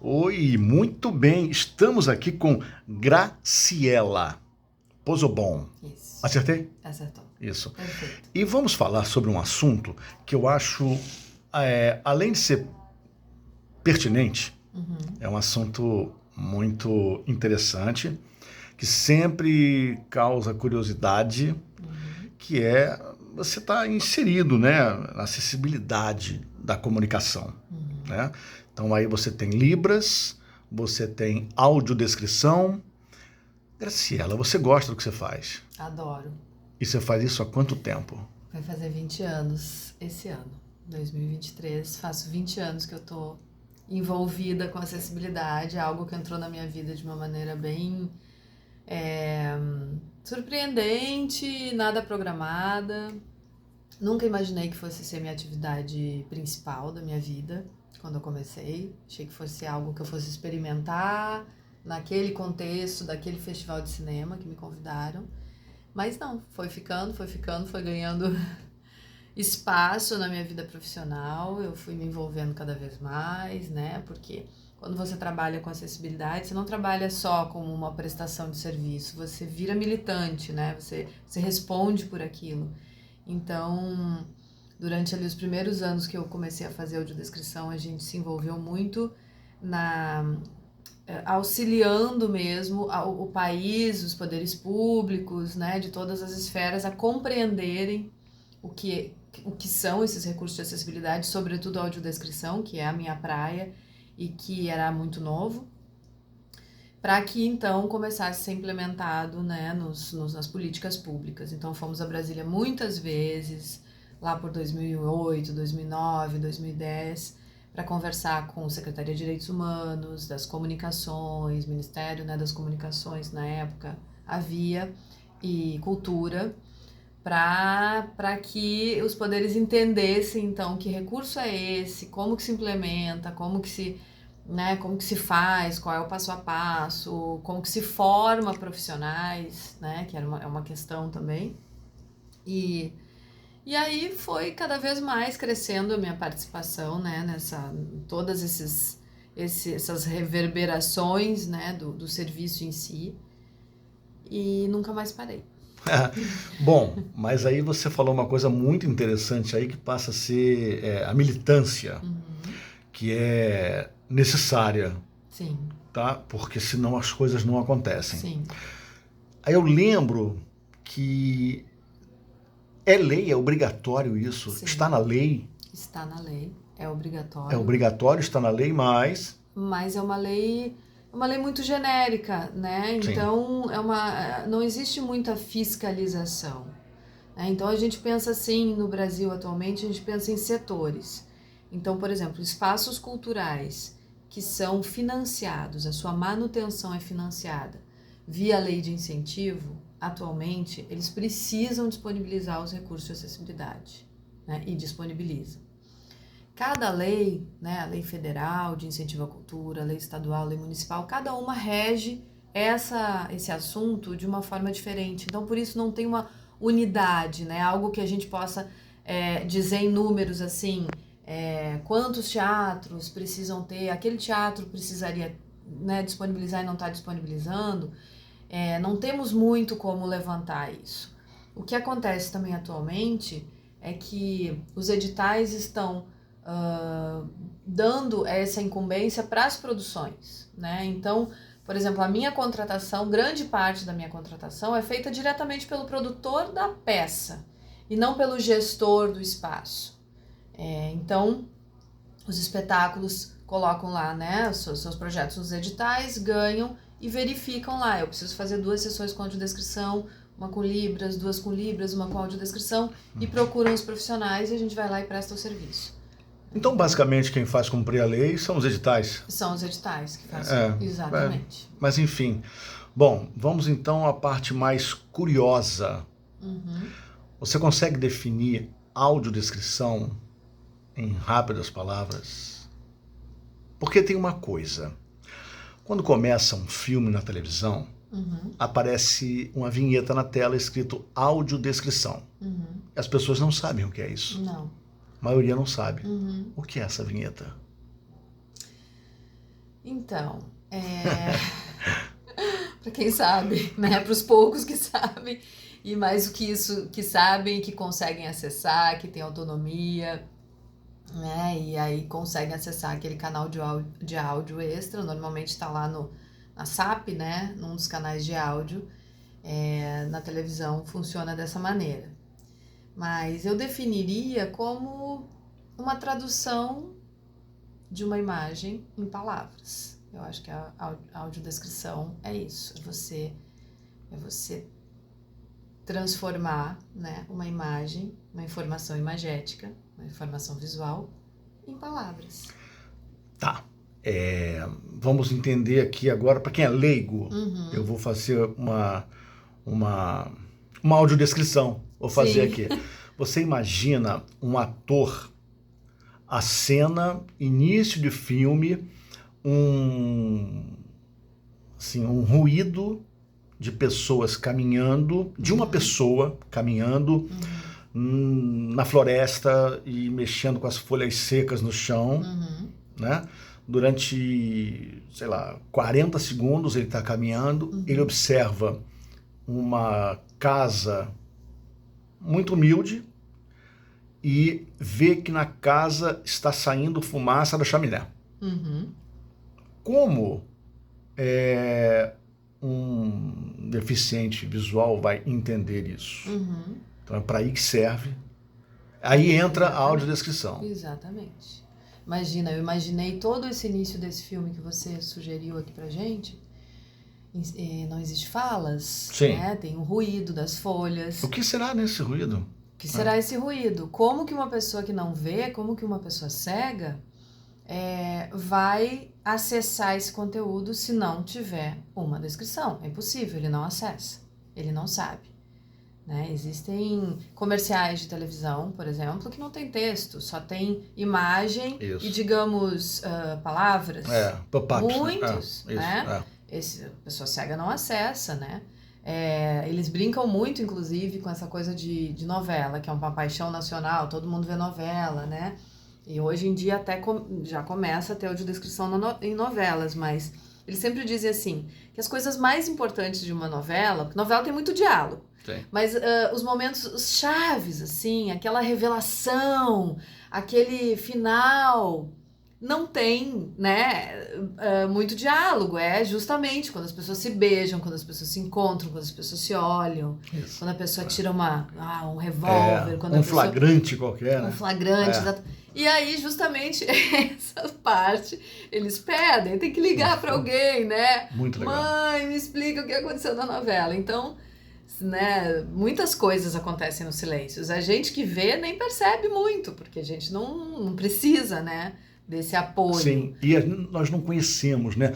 Oi, muito bem. Estamos aqui com Graciela Pozobon. Isso. Acertei? Acertou. Isso. Perfeito. E vamos falar sobre um assunto que eu acho, além de ser pertinente, é um assunto muito interessante, que sempre causa curiosidade, que é você estar inserido, né, na acessibilidade da comunicação. Né? Então aí você tem Libras, você tem audiodescrição. Graciela, você gosta do que você faz? Adoro. E você faz isso há quanto tempo? Vai fazer 20 anos esse ano, 2023. Faço 20 anos que eu tô envolvida com acessibilidade, algo que entrou na minha vida de uma maneira bem surpreendente, nada programada. Nunca imaginei que fosse ser minha atividade principal da minha vida quando eu comecei. Achei que fosse algo que eu fosse experimentar naquele contexto daquele festival de cinema que me convidaram. Mas não, foi ganhando espaço na minha vida profissional. Eu fui me envolvendo cada vez mais, né? Porque quando você trabalha com acessibilidade, você não trabalha só como uma prestação de serviço, você vira militante, né? Você responde por aquilo. Então, durante ali os primeiros anos que eu comecei a fazer audiodescrição, a gente se envolveu muito auxiliando mesmo o país, os poderes públicos, né, de todas as esferas a compreenderem o que são esses recursos de acessibilidade, sobretudo a audiodescrição, que é a minha praia e que era muito novo, para que então começasse a ser implementado, né, nas políticas públicas. Então fomos a Brasília muitas vezes, lá por 2008, 2009, 2010, para conversar com a Secretaria de Direitos Humanos, das Comunicações, Ministério, né, das Comunicações na época havia, e Cultura, para que os poderes entendessem então que recurso é esse, como que se implementa, como que se faz, qual é o passo a passo, como que se forma profissionais, né, que é uma questão também. E aí foi cada vez mais crescendo a minha participação, né, todas essas reverberações, né, do serviço em si, e nunca mais parei. Bom, mas aí você falou uma coisa muito interessante aí que passa a ser a militância, que é necessária. Sim. Tá? Porque senão as coisas não acontecem. Sim. Aí eu lembro que é lei, é obrigatório isso. Sim. Está na lei. Está na lei, é obrigatório. É obrigatório, está na lei, mas é uma lei muito genérica, né? Sim. Então não existe muita fiscalização. Né? Então a gente pensa assim, no Brasil atualmente, a gente pensa em setores. Então, por exemplo, espaços culturais que são financiados, a sua manutenção é financiada via lei de incentivo, atualmente eles precisam disponibilizar os recursos de acessibilidade, né? E disponibilizam. Cada lei, né, a lei federal de incentivo à cultura, a lei estadual, a lei municipal, cada uma rege esse assunto de uma forma diferente. Então, por isso não tem uma unidade, né, algo que a gente possa dizer em números assim, quantos teatros precisam ter, aquele teatro precisaria, né, disponibilizar e não está disponibilizando. Não temos muito como levantar isso. O que acontece também atualmente é que os editais estão dando essa incumbência para as produções, né? Então, por exemplo, a minha contratação, grande parte da minha contratação é feita diretamente pelo produtor da peça e não pelo gestor do espaço. Então, os espetáculos colocam lá, né, os seus projetos nos editais, ganham e verificam lá. Eu preciso fazer 2 sessões com audiodescrição, uma com Libras, 2 com Libras, uma com audiodescrição, e procuram os profissionais e a gente vai lá e presta o serviço. Então, basicamente, quem faz cumprir a lei são os editais. São os editais que fazem, exatamente. Mas, enfim. Bom, vamos então à parte mais curiosa. Você consegue definir audiodescrição em rápidas palavras? Porque tem uma coisa. Quando começa um filme na televisão, aparece uma vinheta na tela escrito audiodescrição. As pessoas não sabem o que é isso. Não. A maioria não sabe. O que é essa vinheta? Então, para quem sabe, né? Para os poucos que sabem, e mais do que isso, que sabem, que conseguem acessar, que têm autonomia, né? E aí conseguem acessar aquele canal de áudio extra, normalmente está lá na SAP, né? Num dos canais de áudio, na televisão funciona dessa maneira. Mas eu definiria como uma tradução de uma imagem em palavras. Eu acho que a audiodescrição é isso, é você transformar, né, uma imagem, uma informação imagética, uma informação visual, em palavras. Tá. Vamos entender aqui agora, para quem é leigo, eu vou fazer uma audiodescrição. Vou fazer aqui. Você imagina um ator, a cena, início de filme, um ruído de pessoas caminhando, de uma pessoa caminhando na floresta e mexendo com as folhas secas no chão, né? Durante, sei lá, 40 segundos ele está caminhando, ele observa uma casa muito humilde e vê que na casa está saindo fumaça da chaminé. Como um deficiente visual vai entender isso? Então é para aí que serve. Aí entra a audiodescrição. Exatamente. Imagina, eu imaginei todo esse início desse filme que você sugeriu aqui pra gente. Não existe falas, né? Tem o ruído das folhas. O que será nesse ruído? O que será esse ruído? Como que uma pessoa que não vê, como que uma pessoa cega vai acessar esse conteúdo se não tiver uma descrição? É impossível, ele não acessa, ele não sabe. Né? Existem comerciais de televisão, por exemplo, que não tem texto, só tem imagem e, digamos, palavras. Pop-ups. Muitos, né? A pessoa cega não acessa, né? Eles brincam muito, inclusive, com essa coisa de novela, que é uma paixão nacional, todo mundo vê novela, né? E hoje em dia até já começa a ter audiodescrição em novelas, mas eles sempre dizem assim, que as coisas mais importantes de uma novela, porque novela tem muito diálogo, mas os momentos chaves, assim, aquela revelação, aquele final, não tem, né, muito diálogo. É justamente quando as pessoas se beijam, quando as pessoas se encontram, quando as pessoas se olham, quando a pessoa tira um revólver, quando flagrante qualquer, né? Um flagrante, E aí, justamente, essa parte, eles pedem, tem que ligar para alguém, né? Muito legal. Mãe, me explica o que aconteceu na novela. Então, né, muitas coisas acontecem nos silêncios. A gente que vê nem percebe muito, porque a gente não precisa, né, desse apoio. Sim, e nós não conhecemos, né?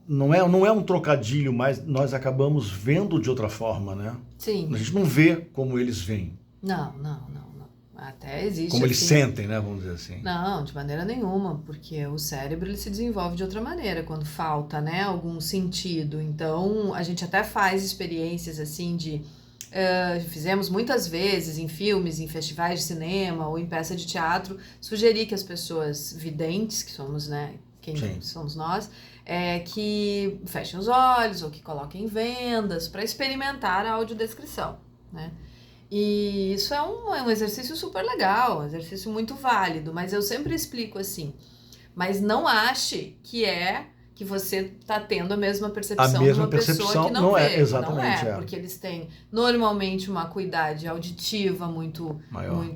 Não é um trocadilho, mas nós acabamos vendo de outra forma, né? Sim. A gente não vê como eles veem. Não. Até existe. Como eles sentem, né? Vamos dizer assim. Não, de maneira nenhuma, porque o cérebro ele se desenvolve de outra maneira quando falta, né, algum sentido. Então, a gente até faz experiências assim de... fizemos muias vezes em filmes, em festivais de cinema ou em peça de teatro, sugerir que as pessoas videntes, que somos, né, quem somos nós, que fechem os olhos ou que coloquem vendas para experimentar a audiodescrição, né? E isso é um exercício super legal, um exercício muito válido, mas eu sempre explico assim, mas não ache que você está tendo a mesma percepção de uma pessoa que não vê. Exatamente, não é, porque eles têm normalmente uma acuidade auditiva muito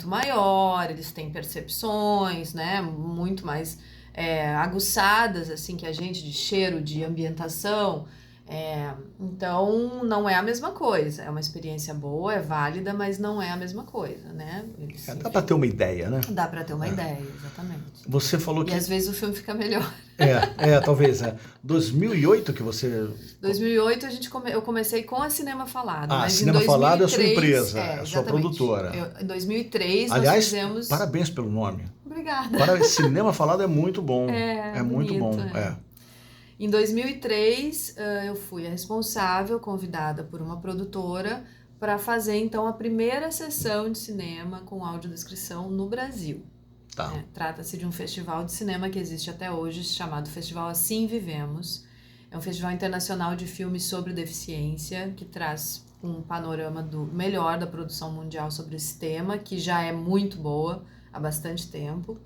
maior, eles têm percepções, né, muito mais aguçadas assim que a gente, de cheiro, de ambientação. Então, não é a mesma coisa. É uma experiência boa, é válida, mas não é a mesma coisa, né? Dá para ter uma ideia, né? Dá para ter uma ideia, exatamente. Você falou que... E às vezes o filme fica melhor. Talvez. 2008 que você... 2008 eu comecei com a Cinema Falado. Mas Cinema 2003, Falado é a sua empresa, a sua produtora. Em 2003 aliás, nós fizemos... parabéns pelo nome. Obrigada. Cinema Falado é muito bom. É muito bom. Em 2003, eu fui a responsável, convidada por uma produtora, para fazer, então, a primeira sessão de cinema com audiodescrição no Brasil. Tá. Trata-se de um festival de cinema que existe até hoje, chamado Festival Assim Vivemos. É um festival internacional de filmes sobre deficiência, que traz um panorama do melhor da produção mundial sobre esse tema, que já é muito boa há bastante tempo.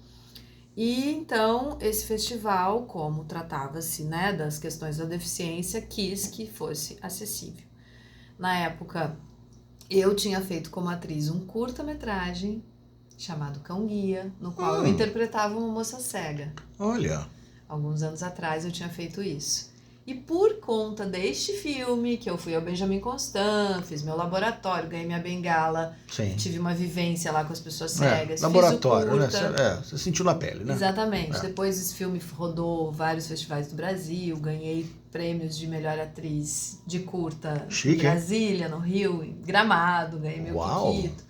E então esse festival, como tratava-se, né, das questões da deficiência, quis que fosse acessível. Na época, eu tinha feito como atriz um curta-metragem chamado Cão Guia, no qual eu interpretava uma moça cega. Olha. Alguns anos atrás eu tinha feito isso. E por conta deste filme, que eu fui ao Benjamin Constant, fiz meu laboratório, ganhei minha bengala, Sim. tive uma vivência lá com as pessoas cegas, laboratório, fiz o curta. né? Você sentiu na pele, né? Exatamente. Depois esse filme rodou vários festivais do Brasil, ganhei prêmios de melhor atriz de curta Chique, em Brasília, no Rio, em Gramado, ganhei meu Kikito.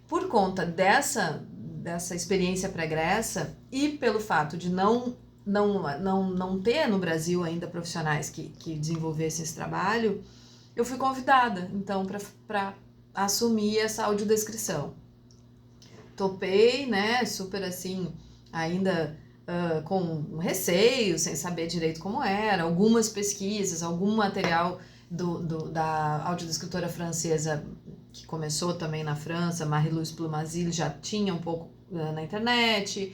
Por conta dessa experiência pregressa e pelo fato de não ter no Brasil ainda profissionais que desenvolvessem esse trabalho, eu fui convidada, então, para assumir essa audiodescrição. Topei, né, super assim, ainda com receio, sem saber direito como era, algumas pesquisas, algum material da audiodescritora francesa, que começou também na França, Marie-Louise Plumazil, já tinha um pouco na internet,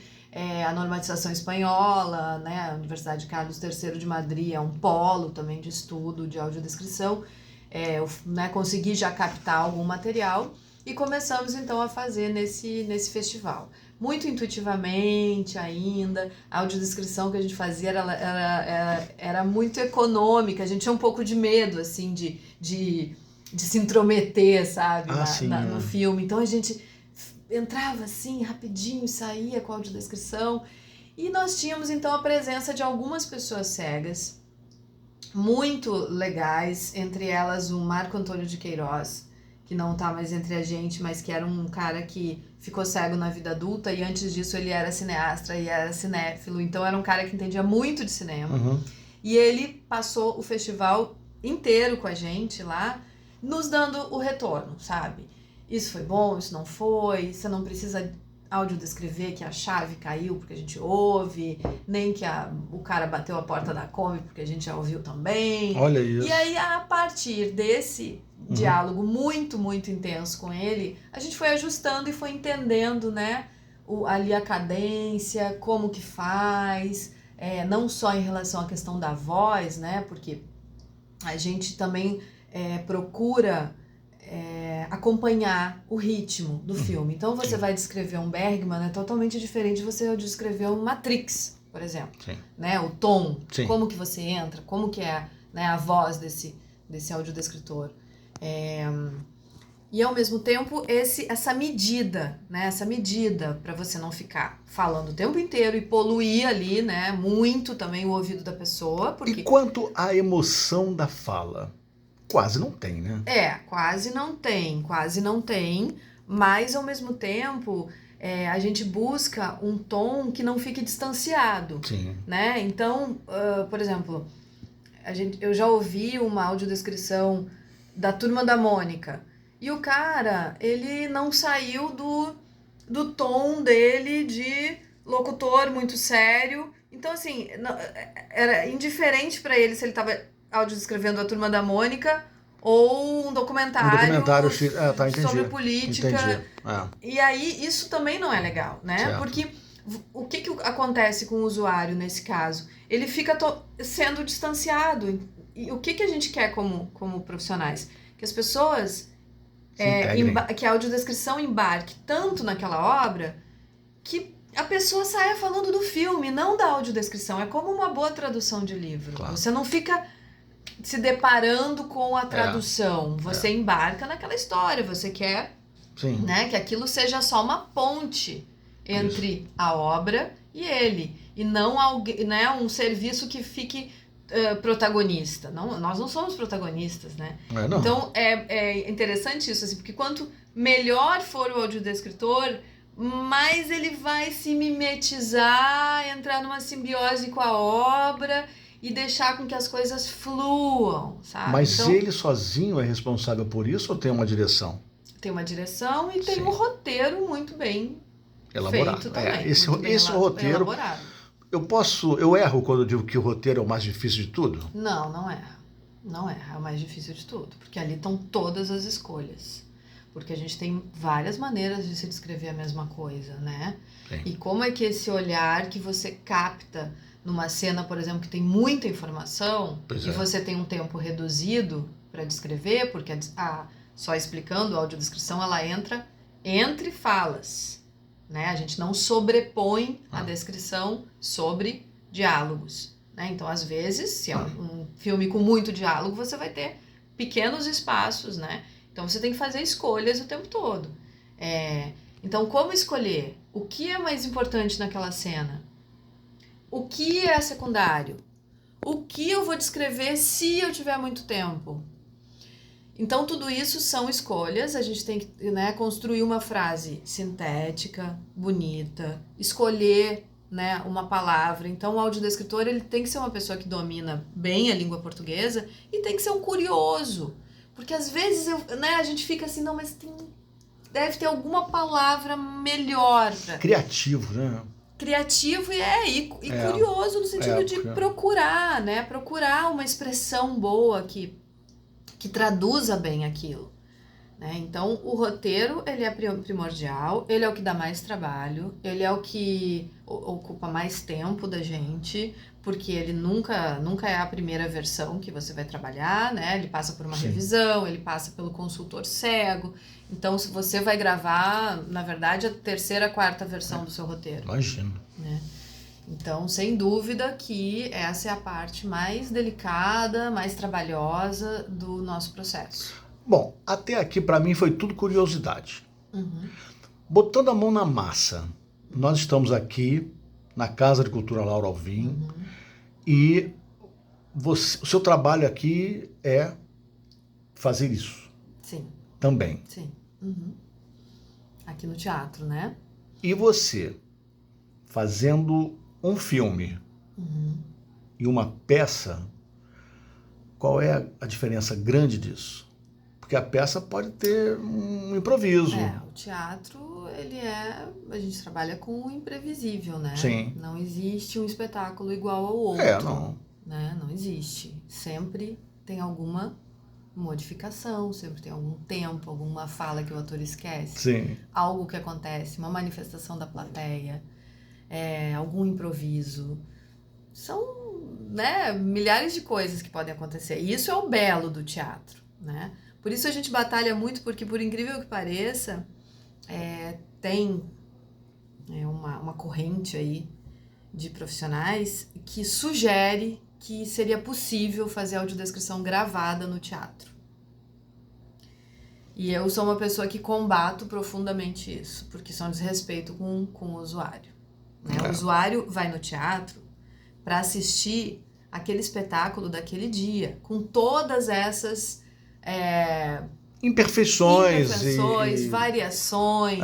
a normatização espanhola, né, a Universidade Carlos III de Madrid é um polo também de estudo de audiodescrição, eu, né, consegui já captar algum material e começamos então a fazer nesse festival. Muito intuitivamente ainda, a audiodescrição que a gente fazia era muito econômica, a gente tinha um pouco de medo, assim, de se intrometer, sabe, no filme. Então a gente entrava assim, rapidinho, saía com a audiodescrição. E nós tínhamos então a presença de algumas pessoas cegas, muito legais, entre elas o Marco Antônio de Queiroz, que não tá mais entre a gente, mas que era um cara que ficou cego na vida adulta e antes disso ele era cineasta e era cinéfilo, então era um cara que entendia muito de cinema. E ele passou o festival inteiro com a gente lá, nos dando o retorno, sabe? Isso foi bom, isso não foi, você não precisa audiodescrever que a chave caiu porque a gente ouve, nem que o cara bateu a porta da Kombi porque a gente já ouviu também. Olha isso. E aí, a partir desse diálogo muito, muito intenso com ele, a gente foi ajustando e foi entendendo, né, ali a cadência, como que faz, não só em relação à questão da voz, né, porque a gente também procura acompanhar o ritmo do filme. Então você vai descrever um Bergman, é totalmente diferente de você descrever um Matrix, por exemplo. Né? O tom, como que você entra, como que é, né, a voz desse audiodescritor. E ao mesmo tempo essa medida, né, essa medida para você não ficar falando o tempo inteiro e poluir ali, né, muito também o ouvido da pessoa. Porque... E quanto à emoção da fala? Quase não tem, né? Quase não tem, mas ao mesmo tempo a gente busca um tom que não fique distanciado. Né? Então, por exemplo, eu já ouvi uma audiodescrição da Turma da Mônica e o cara, ele não saiu do tom dele de locutor muito sério. Então, assim, era indiferente para ele se ele estava audiodescrevendo a Turma da Mônica ou um documentário sobre política. E aí, isso também não é legal, né? Porque o que acontece com o usuário nesse caso? Ele fica sendo distanciado. E o que a gente quer como profissionais? Que as pessoas, que a audiodescrição embarque tanto naquela obra que a pessoa saia falando do filme, não da audiodescrição. É como uma boa tradução de livro. Você não fica se deparando com a tradução. Você embarca naquela história. Você quer, né, que aquilo seja só uma ponte entre a obra e ele. E não alguém, né, um serviço que fique protagonista. Não, nós não somos protagonistas, né? Então, é interessante isso, assim, porque quanto melhor for o audiodescritor, mais ele vai se mimetizar, entrar numa simbiose com a obra e deixar com que as coisas fluam, sabe? Mas então, ele sozinho é responsável por isso ou tem uma direção? Tem uma direção e tem um roteiro muito bem elaborado. feito também. Esse muito bem roteiro, elaborado. eu erro quando eu digo que o roteiro é o mais difícil de tudo? Não é. Não é. É o mais difícil de tudo. Porque ali estão todas as escolhas. Porque a gente tem várias maneiras de se descrever a mesma coisa, né? Sim. E como é que esse olhar que você capta numa cena, por exemplo, que tem muita informação e você tem um tempo reduzido para descrever, porque só explicando, a audiodescrição ela entra entre falas, né? A gente não sobrepõe a descrição sobre diálogos, né? Então, às vezes, se é um filme com muito diálogo, você vai ter pequenos espaços, né? Então, você tem que fazer escolhas o tempo todo. Então, como escolher? O que é mais importante naquela cena? O que é secundário? O que eu vou descrever se eu tiver muito tempo? Então, tudo isso são escolhas. A gente tem que, né, construir uma frase sintética, bonita, escolher, né, uma palavra. Então, o audiodescritor ele tem que ser uma pessoa que domina bem a língua portuguesa e tem que ser um curioso. Porque às vezes a gente fica assim, não, mas deve ter alguma palavra melhor. Criativo, né? Criativo e curioso no sentido de procurar, né? Procurar uma expressão boa que traduza bem aquilo, né? Então, o roteiro, ele é primordial, ele é o que dá mais trabalho, ele é o que ocupa mais tempo da gente, porque ele nunca é a primeira versão que você vai trabalhar, né? Ele passa por uma revisão, ele passa pelo consultor cego. Então, se você vai gravar, na verdade, a terceira, quarta versão do seu roteiro. Imagino. Né? Então, sem dúvida que essa é a parte mais delicada, mais trabalhosa do nosso processo. Bom, até aqui para mim foi tudo curiosidade. Botando a mão na massa, nós estamos aqui na Casa de Cultura Laura Alvim e o seu trabalho aqui é fazer isso. Sim. Também. Sim. Aqui no teatro, né? E você, fazendo um filme e uma peça, qual é a diferença grande disso? Porque a peça pode ter um improviso. O teatro, a gente trabalha com o imprevisível, né? Sim. Não existe um espetáculo igual ao outro. Não. Né? Não existe. Sempre tem alguma modificação, sempre tem algum tempo, alguma fala que o ator esquece. Sim. Algo que acontece, uma manifestação da plateia, algum improviso. São, né, milhares de coisas que podem acontecer. E isso é o belo do teatro, né? Por isso a gente batalha muito, porque por incrível que pareça, tem uma corrente aí de profissionais que sugere que seria possível fazer audiodescrição gravada no teatro. E eu sou uma pessoa que combato profundamente isso, porque isso é um desrespeito com o usuário. Né? O usuário vai no teatro para assistir aquele espetáculo daquele dia, com todas essas imperfeições, variações,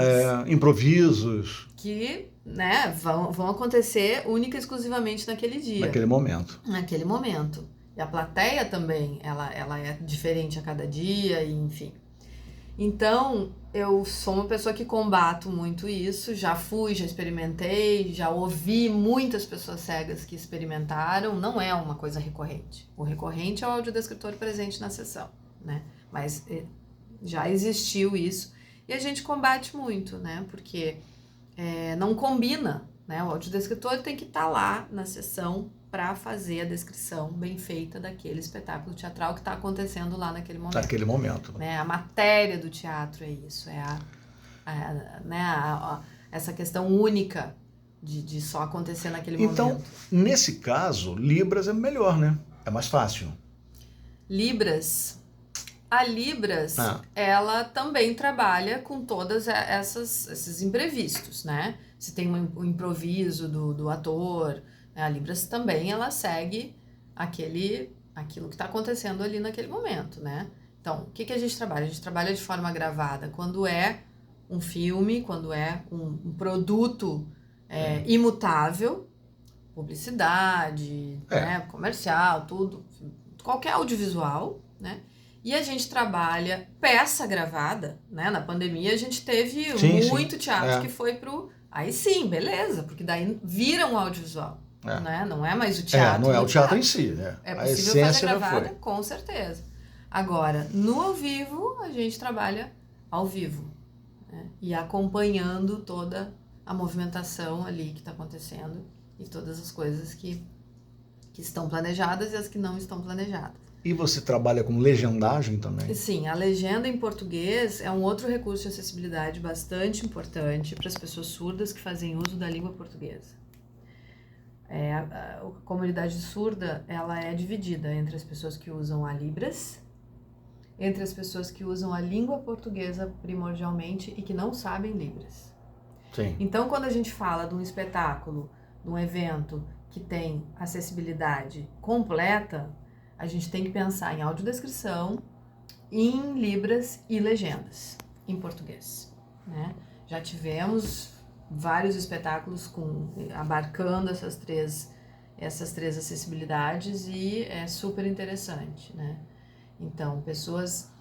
improvisos que, né, vão acontecer única e exclusivamente naquele dia. Naquele momento. E a plateia também, ela é diferente a cada dia, e enfim. Então, eu sou uma pessoa que combato muito isso, já experimentei, já ouvi muitas pessoas cegas que experimentaram, não é uma coisa recorrente. O recorrente é o audiodescritor presente na sessão, né? Mas já existiu isso e a gente combate muito, né? Porque não combina, né? O audiodescritor tem que estar lá na sessão para fazer a descrição bem feita daquele espetáculo teatral que está acontecendo lá naquele momento. Né? A matéria do teatro é isso, essa questão única de só acontecer naquele momento. Então, nesse caso, Libras é melhor, né? É mais fácil. A Libras, ela também trabalha com todos esses imprevistos, né? Se tem um improviso do ator, a Libras também, ela segue aquilo que está acontecendo ali naquele momento, né? Então, o que a gente trabalha? A gente trabalha de forma gravada quando é um filme, quando é um produto imutável, publicidade, né, comercial, tudo, qualquer audiovisual, né? E a gente trabalha peça gravada, né? Na pandemia a gente teve muito teatro que foi pro Aí sim, beleza, porque daí vira um audiovisual, né? Não é mais o É, teatro. não é o teatro em si, né? É A possível essência fazer já gravada, foi. com certeza. Agora, no ao vivo, a gente trabalha ao vivo, né? E acompanhando toda a movimentação ali que está acontecendo e todas as coisas que estão planejadas e as que não estão planejadas. E você trabalha com legendagem também? Sim, a legenda em português é um outro recurso de acessibilidade bastante importante para as pessoas surdas que fazem uso da língua portuguesa. A comunidade surda, ela é dividida entre as pessoas que usam a Libras, entre as pessoas que usam a língua portuguesa primordialmente e que não sabem Libras. Sim. Então, quando a gente fala de um espetáculo, de um evento que tem acessibilidade completa, a gente tem que pensar em audiodescrição, em Libras e legendas em português, né? Já tivemos vários espetáculos abarcando essas três acessibilidades e é super interessante, né? Então, pessoas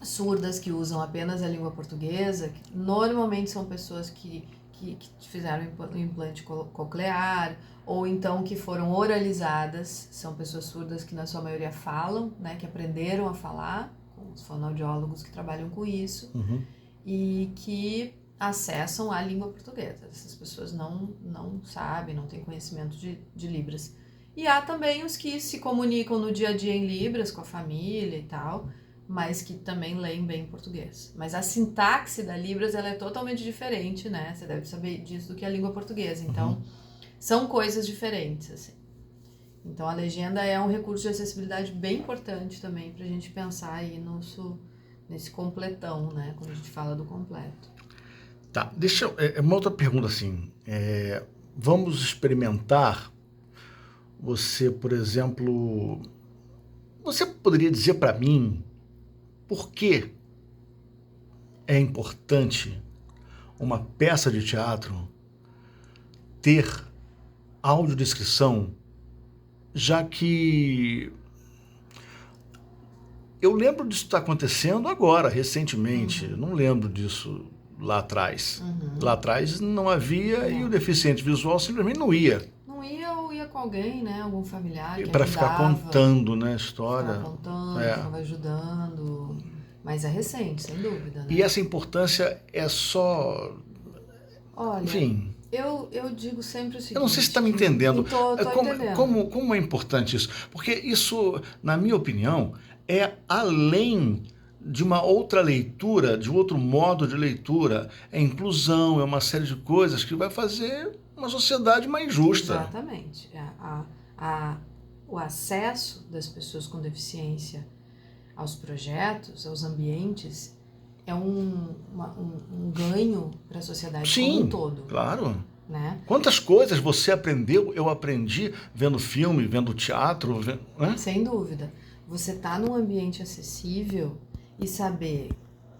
surdas que usam apenas a língua portuguesa, que normalmente são pessoas que fizeram o implante coclear, ou então que foram oralizadas, são pessoas surdas que na sua maioria falam, né, que aprenderam a falar, com os fonoaudiólogos que trabalham com isso, e que acessam a língua portuguesa. Essas pessoas não sabem, não têm conhecimento de Libras. E há também os que se comunicam no dia a dia em Libras, com a família e tal, mas que também leem bem português. Mas a sintaxe da Libras, ela é totalmente diferente, né? Você deve saber disso do que a língua portuguesa. Então, são coisas diferentes, assim. Então, a legenda é um recurso de acessibilidade bem importante também pra gente pensar aí nesse completão, né? Quando a gente fala do completo. Tá, uma outra pergunta assim. Vamos experimentar você, por exemplo... Você poderia dizer para mim por que é importante uma peça de teatro ter audiodescrição, já que eu lembro disso estar acontecendo agora, recentemente, não lembro disso lá atrás. Lá atrás não havia e o deficiente visual simplesmente não ia. Não ia ou ia com alguém, né? Algum familiar que para ficar contando, né, a história. Ficar contando, ficava ajudando. Mas é recente, sem dúvida, né? E essa importância é só... Olha, enfim... Eu digo sempre o seguinte... Eu não sei se você está me entendendo. Tô entendendo. Como é importante isso? Porque isso, na minha opinião, é além de uma outra leitura, de outro modo de leitura. É inclusão, é uma série de coisas que vai fazer uma sociedade mais justa. Exatamente. O acesso das pessoas com deficiência aos projetos, aos ambientes, é um ganho para a sociedade como um todo. Sim, claro. Né? Quantas coisas você aprendeu, eu aprendi vendo filme, vendo teatro, né? Sem dúvida. Você tá num ambiente acessível e saber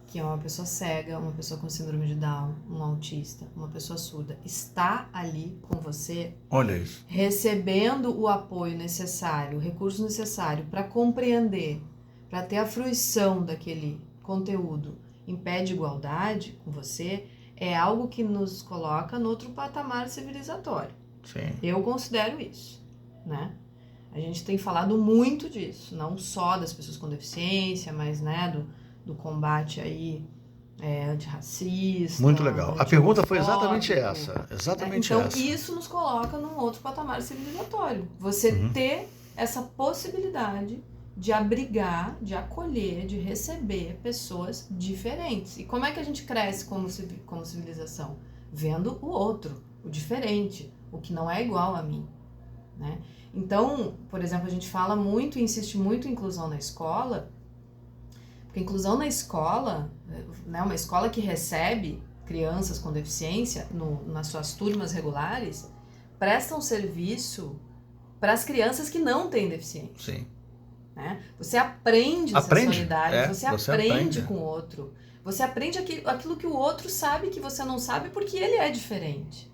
que é uma pessoa cega, uma pessoa com síndrome de Down, um autista, uma pessoa surda, está ali com você. Olha isso. Recebendo o apoio necessário, o recurso necessário para compreender, para ter a fruição daquele conteúdo em pé de igualdade com você, é algo que nos coloca no outro patamar civilizatório. Sim. Eu considero isso, né? A gente tem falado muito disso, não só das pessoas com deficiência, mas, né, do combate aí antirracista. Muito legal. A pergunta foi exatamente essa. Exatamente então, essa. isso nos coloca num outro patamar civilizatório. Você ter essa possibilidade de abrigar, de acolher, de receber pessoas diferentes. E como é que a gente cresce como civilização? Vendo o outro, o diferente, o que não é igual a mim, né? Então, por exemplo, a gente fala muito e insiste muito em inclusão na escola, porque inclusão na escola, né, uma escola que recebe crianças com deficiência nas suas turmas regulares, presta um serviço para as crianças que não têm deficiência. Sim. Né? Você aprende sensualidade, você aprende com o outro. Você aprende aquilo que o outro sabe que você não sabe porque ele é diferente.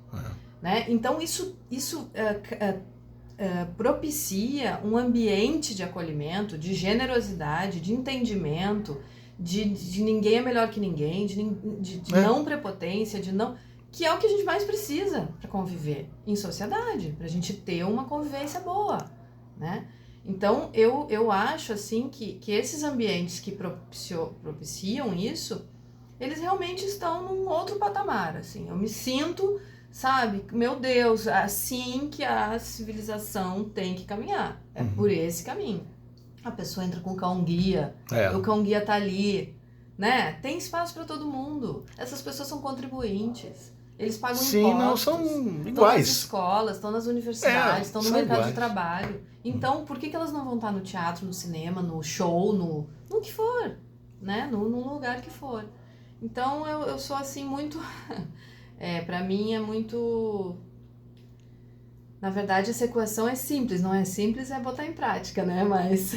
Né? Então isso propicia um ambiente de acolhimento, de generosidade, de entendimento, de ninguém é melhor que ninguém, de não prepotência, de não... que é o que a gente mais precisa para conviver em sociedade, para a gente ter uma convivência boa, né? Então, eu acho, assim, que esses ambientes que propiciam isso, eles realmente estão num outro patamar, assim. Eu me sinto, sabe, meu Deus, assim que a civilização tem que caminhar. É por esse caminho. A pessoa entra com o cão-guia, o cão-guia tá ali, né? Tem espaço para todo mundo. Essas pessoas são contribuintes. Eles pagam impostos. Sim, não, são iguais. Estão nas escolas, estão nas universidades, estão no mercado iguais. de trabalho. Então, por que elas não vão estar no teatro, no cinema, no show, no que for, né? No lugar que for. Então, eu sou assim muito... para mim é muito... Na verdade, essa equação é simples, não é simples, é botar em prática, né? Mas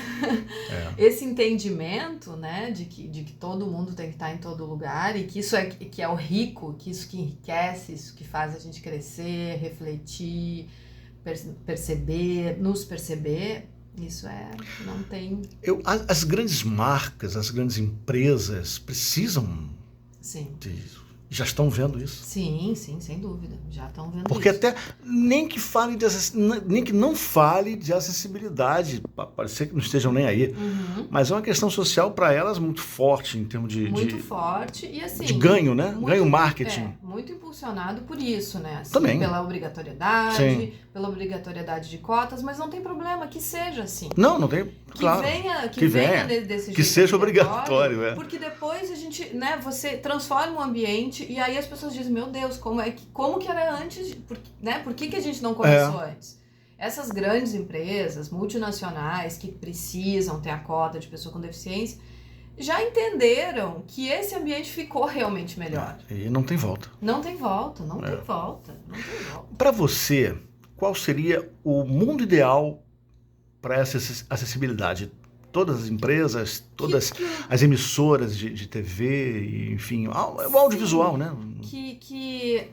esse entendimento, né, de que todo mundo tem que estar em todo lugar e que isso que é o rico, que isso que enriquece, isso que faz a gente crescer, refletir, perceber, nos perceber, isso não tem... As grandes marcas, as grandes empresas precisam disso. Já estão vendo isso? Sim, sem dúvida. Já estão vendo Porque isso. Porque até nem que não fale de acessibilidade, pode ser que não estejam nem aí, mas é uma questão social para elas muito forte em termos muito forte e assim... de ganho, né? Ganho marketing. Muito impulsionado por isso, né? Assim, também. Pela obrigatoriedade, pela obrigatoriedade de cotas, mas não tem problema que seja assim. Não tem, claro. Que venha desse jeito. Que seja obrigatório, Porque depois a gente, né, você transforma o ambiente e aí as pessoas dizem, meu Deus, como que era antes, né? Por que a gente não começou antes? Essas grandes empresas multinacionais que precisam ter a cota de pessoa com deficiência já entenderam que esse ambiente ficou realmente melhor. E não tem volta. Não tem volta. Para você, qual seria o mundo ideal para essa acessibilidade? Todas as empresas, todas as emissoras de TV, enfim, o audiovisual, né? Que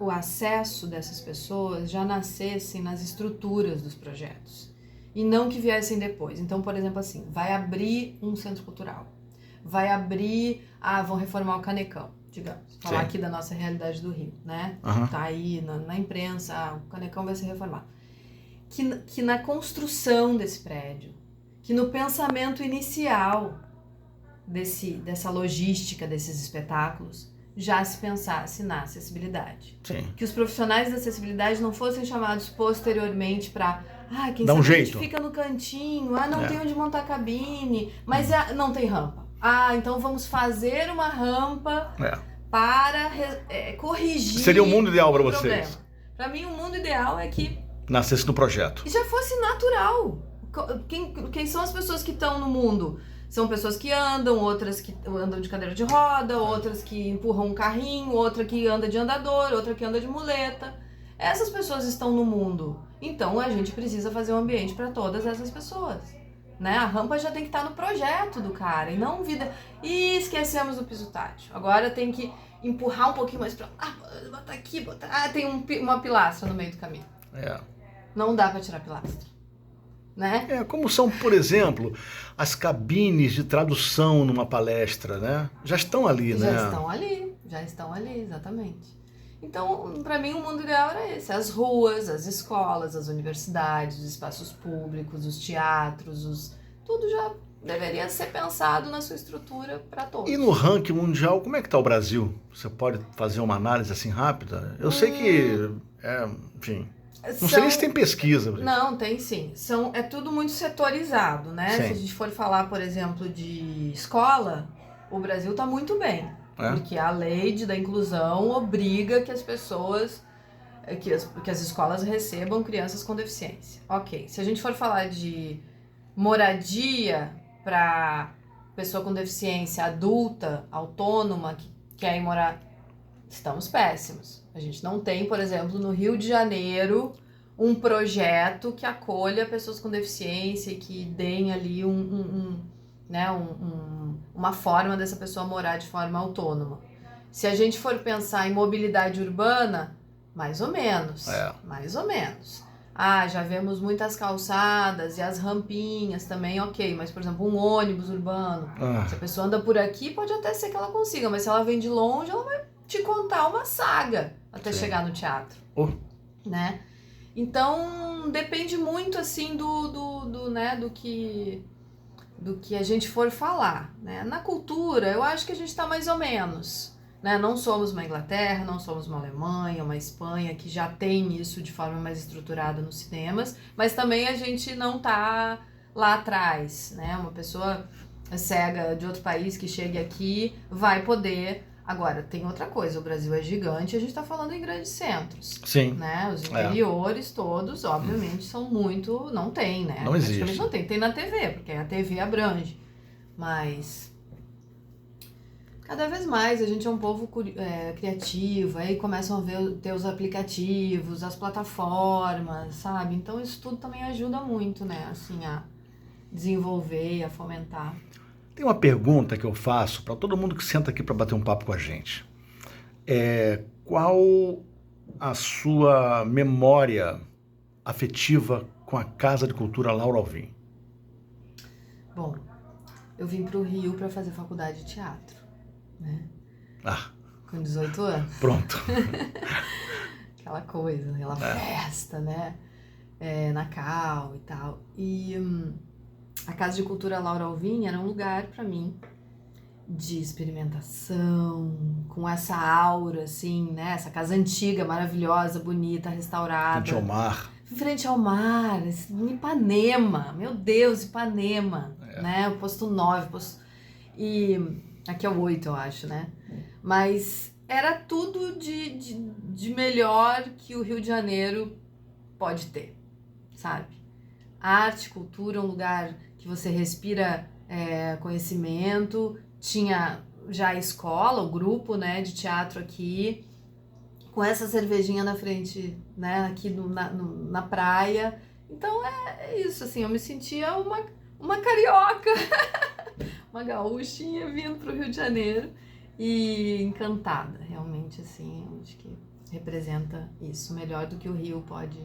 o acesso dessas pessoas já nascessem nas estruturas dos projetos e não que viessem depois. Então, por exemplo, assim, vai abrir um centro cultural, vai abrir, vão reformar o Canecão, digamos, falar aqui da nossa realidade do Rio, né? Tá aí na imprensa, o Canecão vai ser reformado. Que na construção desse prédio, que no pensamento inicial dessa logística desses espetáculos, já se pensasse na acessibilidade. Sim. Que os profissionais da acessibilidade não fossem chamados posteriormente para quem dá sabe um jeito. A gente fica no cantinho, não tem onde montar cabine, mas não tem rampa. Então vamos fazer uma rampa para corrigir. Seria o mundo ideal para vocês? Para mim, o mundo ideal é que nascesse no projeto. E já fosse natural. Quem são as pessoas que estão no mundo? São pessoas que andam, outras que andam de cadeira de roda, outras que empurram um carrinho, outra que anda de andador, outra que anda de muleta. Essas pessoas estão no mundo. Então a gente precisa fazer um ambiente para todas essas pessoas. Né? A rampa já tem que estar no projeto do cara e não vida. E esquecemos o piso tátil. Agora tem que empurrar um pouquinho mais para lá, botar aqui, tem uma pilastra no meio do caminho. Não dá para tirar pilastra. Né? Como são, por exemplo, as cabines de tradução numa palestra, né? Já estão ali, né? Já estão ali, exatamente. Então, para mim, o mundo ideal era esse. As ruas, as escolas, as universidades, os espaços públicos, os teatros, tudo já deveria ser pensado na sua estrutura para todos. E no ranking mundial, como é que está o Brasil? Você pode fazer uma análise assim rápida? Eu sei que, enfim... Não sei nem se tem pesquisa. Não, tem sim. É tudo muito setorizado, né? Sim. Se a gente for falar, por exemplo, de escola, o Brasil está muito bem. Porque a lei da inclusão obriga que as pessoas, que as escolas recebam crianças com deficiência. Ok. Se a gente for falar de moradia para pessoa com deficiência adulta, autônoma, que quer ir morar... Estamos péssimos. A gente não tem, por exemplo, no Rio de Janeiro, um projeto que acolha pessoas com deficiência e que deem ali uma forma dessa pessoa morar de forma autônoma. Se a gente for pensar em mobilidade urbana, mais ou menos. Mais ou menos. Já vemos muitas calçadas e as rampinhas também, ok. Mas, por exemplo, um ônibus urbano. Se a pessoa anda por aqui, pode até ser que ela consiga. Mas se ela vem de longe, ela vai te contar uma saga até Sim. chegar no teatro, né? Então, depende muito, assim, né, do que a gente for falar, né? Na cultura, eu acho que a gente está mais ou menos, né? Não somos uma Inglaterra, não somos uma Alemanha, uma Espanha, que já tem isso de forma mais estruturada nos cinemas, mas também a gente não tá lá atrás, né? Uma pessoa cega de outro país que chegue aqui vai poder... Agora, tem outra coisa, o Brasil é gigante, a gente está falando em grandes centros. Sim. Né? Os interiores todos, obviamente, são muito... Não tem, né? Não existe. Praticamente não tem. Tem na TV, porque a TV abrange. Mas... cada vez mais a gente é um povo criativo, aí começam a ter os aplicativos, as plataformas, sabe? Então isso tudo também ajuda muito, né? Assim, a desenvolver, a fomentar. Tem uma pergunta que eu faço para todo mundo que senta aqui para bater um papo com a gente. Qual a sua memória afetiva com a Casa de Cultura Laura Alvim? Bom, eu vim para o Rio para fazer faculdade de teatro, né? Com 18 anos. Pronto. Aquela coisa, aquela festa, né? Na Cal e tal. E a Casa de Cultura Laura Alvim era um lugar para mim de experimentação, com essa aura, assim, né? Essa casa antiga, maravilhosa, bonita, restaurada. Frente ao mar. Frente ao mar, em Ipanema, meu Deus, Ipanema, né? O posto 9, e aqui é o 8, eu acho, né? Mas era tudo de melhor que o Rio de Janeiro pode ter, sabe? Arte, cultura, um lugar que você respira conhecimento. Tinha já a escola, o grupo, né, de teatro aqui, com essa cervejinha na frente, né, aqui na praia. Então é isso, assim, eu me sentia uma carioca, uma gaúchinha vindo pro Rio de Janeiro e encantada, realmente, assim, acho que representa isso, melhor do que o Rio pode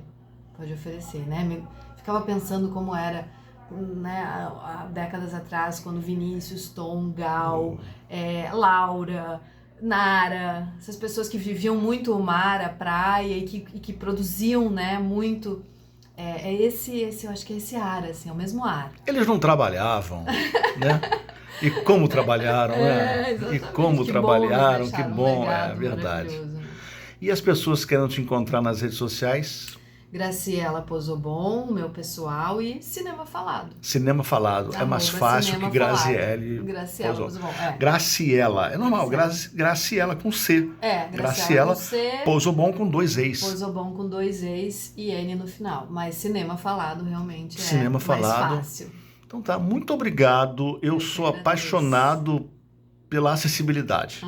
oferecer, né? Ficava pensando como era, né, há décadas atrás, quando Vinícius, Tom, Gal, Laura, Nara, essas pessoas que viviam muito o mar, a praia e que produziam, né, muito. Eu acho que é esse ar, assim, é o mesmo ar. Eles não trabalhavam, né? E como trabalharam, né? E como trabalharam, que bom, é verdade. E as pessoas querem te encontrar nas redes sociais? Graciela Pozobon, meu pessoal, e Cinema Falado. Cinema Falado. É mais fácil que Graziele. Graciela Pozobon. Graciela. É normal. Graciela com C. Graciela com C. Pozobon com 2 E's. Pozobon com 2 E's e N no final. Mas Cinema Falado realmente Cinema Falado. Mais fácil. Então tá, muito obrigado. Eu sou apaixonado pela acessibilidade.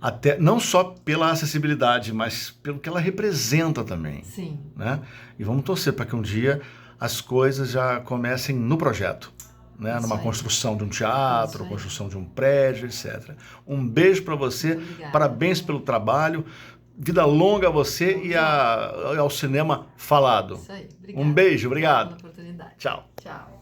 Até, não só pela acessibilidade, mas pelo que ela representa também. Sim. Né? E vamos torcer para que um dia as coisas já comecem no projeto. Né? Numa construção de um teatro, construção de um prédio, etc. Um beijo para você, parabéns pelo trabalho, vida longa a você e ao Cinema Falado. Isso aí, obrigada. Um beijo, obrigado. Pela oportunidade. Tchau. Tchau.